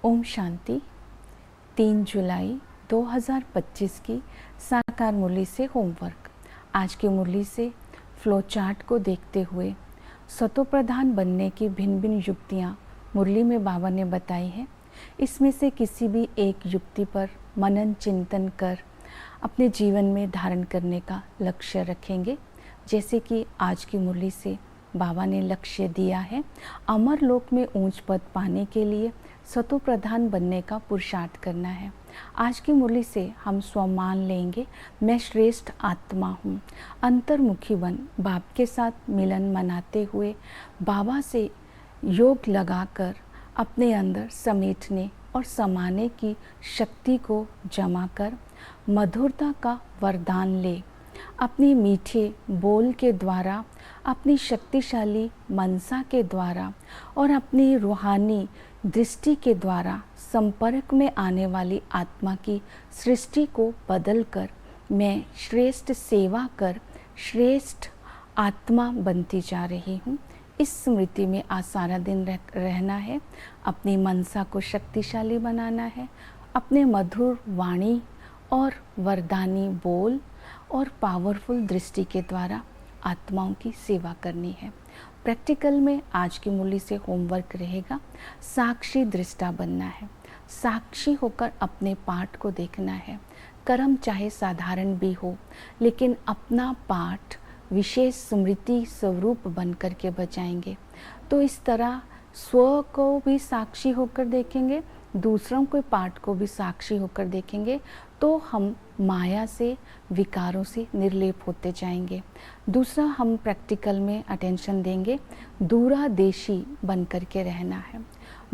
ओम शांति। 3 जुलाई 2025 की साकार मुरली से होमवर्क। आज की मुरली से फ्लो चार्ट को देखते हुए सतो प्रधान बनने की भिन्न भिन्न युक्तियाँ मुरली में बाबा ने बताई है। इसमें से किसी भी एक युक्ति पर मनन चिंतन कर अपने जीवन में धारण करने का लक्ष्य रखेंगे। जैसे कि आज की मुरली से बाबा ने लक्ष्य दिया है, अमर लोक में ऊंच पद पाने के लिए सतो प्रधान बनने का पुरुषार्थ करना है। आज की मुरली से हम स्वमान लेंगे, मैं श्रेष्ठ आत्मा हूँ। अंतर्मुखी बन बाप के साथ मिलन मनाते हुए बाबा से योग लगाकर अपने अंदर समेटने और समाने की शक्ति को जमा कर मधुरता का वरदान ले। अपनी मीठे बोल के द्वारा, अपनी शक्तिशाली मनसा के द्वारा और अपनी रूहानी दृष्टि के द्वारा संपर्क में आने वाली आत्मा की सृष्टि को बदलकर मैं श्रेष्ठ सेवा कर श्रेष्ठ आत्मा बनती जा रही हूँ। इस स्मृति में आज सारा दिन रहना है। अपनी मनसा को शक्तिशाली बनाना है। अपने मधुर वाणी और वरदानी बोल और पावरफुल दृष्टि के द्वारा आत्माओं की सेवा करनी है। प्रैक्टिकल में आज की मुरली से होमवर्क रहेगा, साक्षी दृष्टा बनना है। साक्षी होकर अपने पाठ को देखना है। कर्म चाहे साधारण भी हो, लेकिन अपना पाठ विशेष स्मृति स्वरूप बन करके बचाएंगे। तो इस तरह स्व को भी साक्षी होकर देखेंगे, दूसरों के पाठ को भी साक्षी होकर देखेंगे, तो हम माया से विकारों से निर्लेप होते जाएंगे। दूसरा, हम प्रैक्टिकल में अटेंशन देंगे, दूरादेशी बन करके रहना है।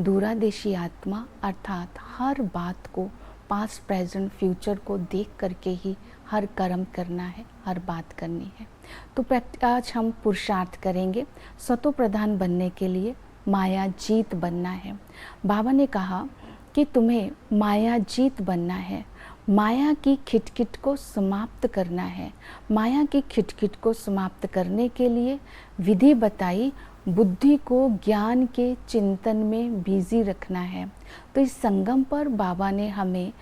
दूरादेशी आत्मा अर्थात हर बात को पास्ट प्रेजेंट फ्यूचर को देख करके ही हर कर्म करना है, हर बात करनी है। तो आज हम पुरुषार्थ करेंगे सतो प्रधान बनने के लिए माया जीत बनना है। बाबा ने कहा कि तुम्हें माया जीत बनना है, माया की खिटखिट को समाप्त करना है। माया की खिटखिट को समाप्त करने के लिए विधि बताई, बुद्धि को ज्ञान के चिंतन में बिजी रखना है। तो इस संगम पर बाबा ने हमें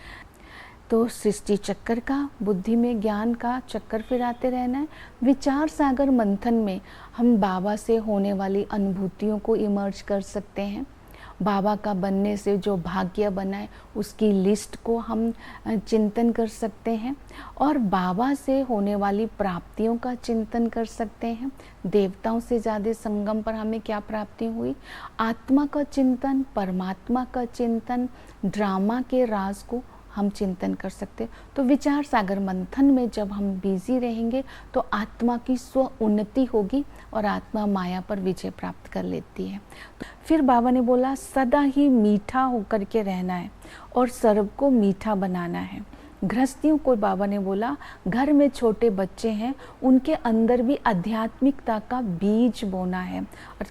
तो सृष्टि चक्कर का, बुद्धि में ज्ञान का चक्कर फिराते रहना है। विचार सागर मंथन में हम बाबा से होने वाली अनुभूतियों को इमर्ज कर सकते हैं। बाबा का बनने से जो भाग्य बना है उसकी लिस्ट को हम चिंतन कर सकते हैं और बाबा से होने वाली प्राप्तियों का चिंतन कर सकते हैं। देवताओं से ज़्यादा संगम पर हमें क्या प्राप्ति हुई, आत्मा का चिंतन, परमात्मा का चिंतन, ड्रामा के राज को हम चिंतन कर सकते। तो विचार सागर मंथन में जब हम बिजी रहेंगे तो आत्मा की स्व उन्नति होगी और आत्मा माया पर विजय प्राप्त कर लेती है। फिर बाबा ने बोला सदा ही मीठा होकर के रहना है और सर्व को मीठा बनाना है। गृहस्थियों को बाबा ने बोला घर में छोटे बच्चे हैं, उनके अंदर भी आध्यात्मिकता का बीज बोना है,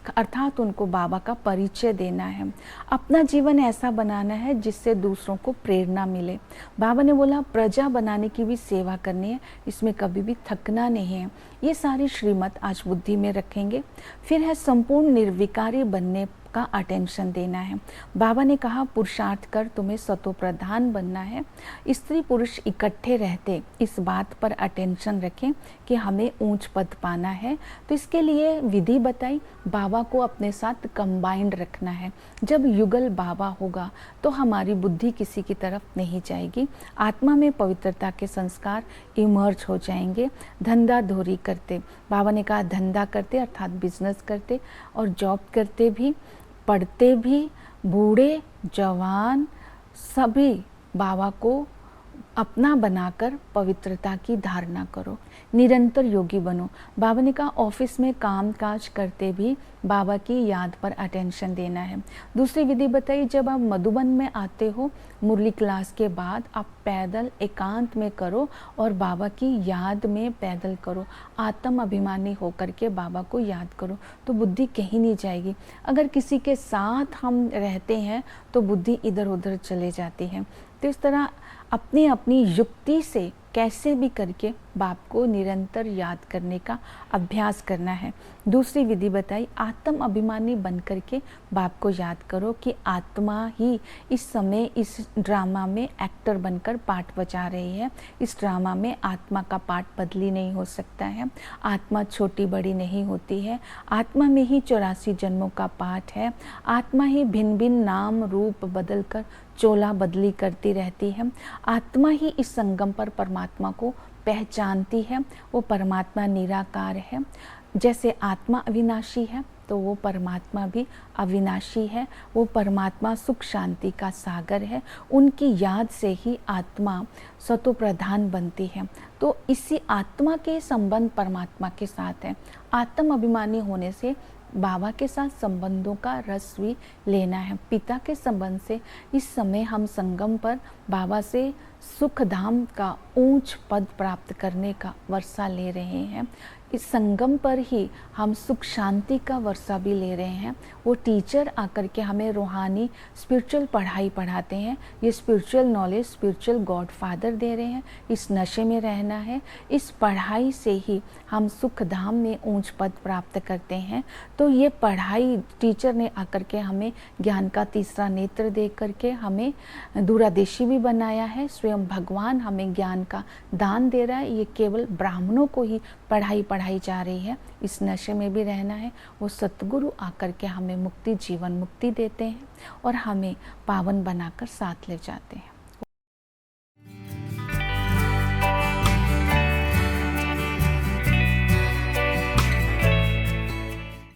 अर्थात उनको बाबा का परिचय देना है। अपना जीवन ऐसा बनाना है जिससे दूसरों को प्रेरणा मिले। बाबा ने बोला प्रजा बनाने की भी सेवा करनी है, इसमें कभी भी थकना नहीं है। ये सारी श्रीमत आज बुद्धि में रखेंगे। फिर है संपूर्ण निर्विकारी बनने का अटेंशन देना है। बाबा ने कहा पुरुषार्थ कर तुम्हें सतो प्रधान बनना है। स्त्री पुरुष इकट्ठे रहते इस बात पर अटेंशन रखें कि हमें ऊंच पद पाना है। तो इसके लिए विधि बताई, बाबा को अपने साथ कंबाइंड रखना है। जब युगल बाबा होगा तो हमारी बुद्धि किसी की तरफ नहीं जाएगी, आत्मा में पवित्रता के संस्कार इमर्ज हो जाएंगे। धंधा धोरी करते, बाबा ने कहा धंधा करते अर्थात बिजनेस करते और जॉब करते भी, पढ़ते भी, बूढ़े जवान सभी बाबा को अपना बनाकर पवित्रता की धारणा करो, निरंतर योगी बनो। बाबा ने कहा ऑफिस में काम काज करते भी बाबा की याद पर अटेंशन देना है। दूसरी विधि बताई, जब आप मधुबन में आते हो मुरली क्लास के बाद आप पैदल एकांत में करो और बाबा की याद में पैदल करो। आत्म अभिमानी होकर के बाबा को याद करो तो बुद्धि कहीं नहीं जाएगी। अगर किसी के साथ हम रहते हैं तो बुद्धि इधर उधर चले जाती है। तो इस तरह अपनी अपनी युक्ति से कैसे भी करके बाप को निरंतर याद करने का अभ्यास करना है। दूसरी विधि बताई, आत्म अभिमानी बन करके बाप को याद करो कि आत्मा ही इस समय इस ड्रामा में एक्टर बनकर पार्ट बजा रही है। इस ड्रामा में आत्मा का पार्ट बदली नहीं हो सकता है। आत्मा छोटी बड़ी नहीं होती है। आत्मा में ही 84 जन्मों का पाठ है। आत्मा ही भिन्न भिन्न नाम रूप बदल कर चोला बदली करती रहती है। आत्मा ही इस संगम पर परमात्मा को पहचानती है। वो परमात्मा निराकार है। जैसे आत्मा अविनाशी है तो वो परमात्मा भी अविनाशी है। वो परमात्मा सुख शांति का सागर है। उनकी याद से ही आत्मा सतो प्रधान बनती है। तो इसी आत्मा के संबंध परमात्मा के साथ है। आत्म अभिमानी होने से बाबा के साथ संबंधों का रस भी लेना है। पिता के संबंध से इस समय हम संगम पर बाबा से सुख धाम का ऊंच पद प्राप्त करने का वर्षा ले रहे हैं। इस संगम पर ही हम सुख शांति का वर्षा भी ले रहे हैं। वो टीचर आकर के हमें रूहानी स्पिरिचुअल पढ़ाई पढ़ाते हैं। ये spiritual knowledge spiritual God father they रहे हैं। इस नशे में रहना है। इस पढ़ाई से ही हम सुख धाम में ऊंच पद प्राप्त करते हैं। तो ये पढ़ाई टीचर ने आकर के हमें ज्ञान का तीसरा नेत्र दे करके हमें दूरादेशी भी बनाया है। स्वयं भगवान हमें ज्ञान का दान दे रहा है। ये केवल ब्राह्मणों को ही पढ़ाई जा रही है। इस नशे में भी रहना है। वो सतगुरु आकर के हमें मुक्ति जीवन मुक्ति देते हैं और हमें पावन बनाकर साथ ले जाते हैं।